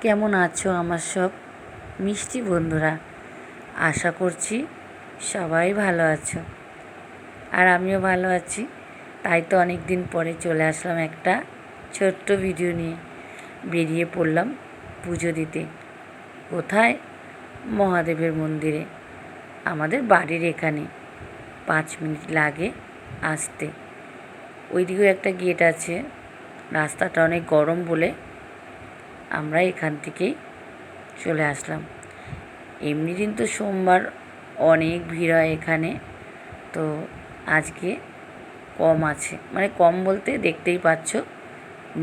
কেমন আছো আমার সব মিষ্টি বন্ধুরা? আশা করছি সবাই ভালো আছো, আর আমিও ভালো আছি। তাই তো অনেক দিন পরে চলে আসলাম একটা ছোট্ট ভিডিও নিয়ে। বেরিয়ে পড়লাম পুজো দিতে। কোথায়? মহাদেবের মন্দিরে। আমাদের বাড়ির এখানে 5 মিনিট লাগে আসতে। ওইদিকেও একটা গেট আছে। রাস্তাটা অনেক গরম বলে আমরা এখান থেকেই চলে আসলাম। এমনি দিন তো সোমবার অনেক ভিড় হয় এখানে, তো আজকে কম আছে, মানে কম বলতে দেখতেই পাচ্ছ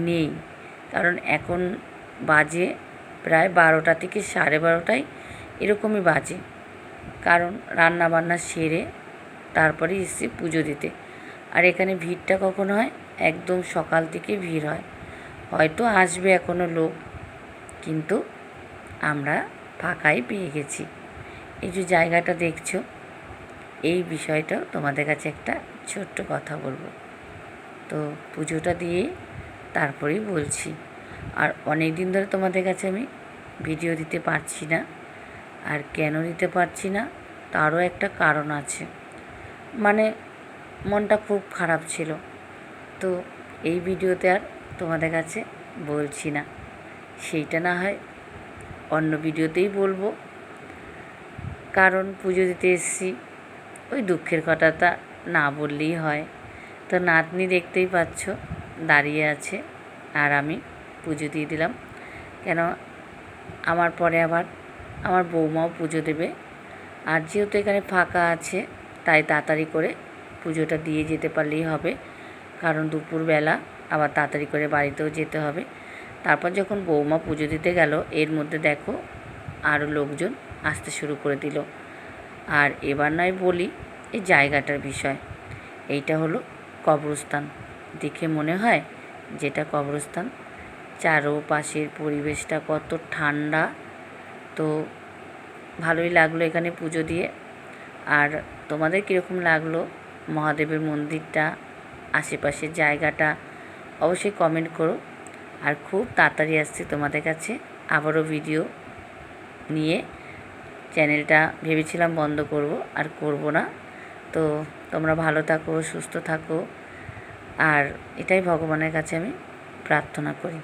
নেই। কারণ এখন বাজে প্রায় 12টা থেকে 12:30 এরকমই বাজে। কারণ রান্না বান্না সেরে তারপরে এসে পুজো দিতে। আর এখানে ভিড়টা কখন হয়? একদম সকাল থেকে ভিড় হয়। হয়তো আসবে এখনও লোক, কিন্তু আমরা ফাঁকাই পেয়ে গেছি। এই যে জায়গাটা দেখছো, এই বিষয়টাও তোমাদের কাছে একটা ছোট্ট কথা বলবো। তো পুজোটা দিয়ে তারপরেই বলছি। আর অনেক দিন ধরে তোমাদের কাছে আমি ভিডিও দিতে পারছি না। আর কেন দিতে পারছি না তারও একটা কারণ আছে। মানে মনটা খুব খারাপ ছিল, তো এই ভিডিওতে আর তোমাদের কাছে বলছি না। সেইটা না হয় অন্য ভিডিওতেই বলবো। কারণ পুজো দিতে এসেছি, ওই দুঃখের কথাটা না বললেই হয়। তো নাতনি দেখতেই পাচ্ছ দাঁড়িয়ে আছে, আর আমি পুজো দিয়ে দিলাম। কেন, আমার পরে আবার আমার বৌমাও পুজো দেবে। আর যেহেতু এখানে ফাঁকা আছে, তাই তাড়াতাড়ি করে পুজোটা দিয়ে যেতে পারলেই হবে। কারণ দুপুরবেলা আবার তাড়াতাড়ি করে বাড়িতেও যেতে হবে। তারপর যখন বৌমা পুজো দিতে গেল, এর মধ্যে দেখো আরও লোকজন আসতে শুরু করে দিল। আর এবার নয় বলি এই জায়গাটার বিষয়। এইটা হলো কবরস্থান। দেখে মনে হয় যেটা কবরস্থান। চারোপাশের পরিবেশটা কত ঠান্ডা। তো ভালোই লাগলো এখানে পুজো দিয়ে। আর তোমাদের কীরকম লাগলো মহাদেবের মন্দিরটা, আশেপাশের জায়গাটা, অবশ্যই কমেন্ট করো। আর খুব তাড়াতাড়ি আসছি তোমাদের কাছে আবারও ভিডিও নিয়ে। চ্যানেলটা ভেবেছিলাম বন্ধ করব, আর করব না। তো তোমরা ভালো থাকো, সুস্থ থাকো, আর এটাই ভগবানের কাছে আমি প্রার্থনা করি।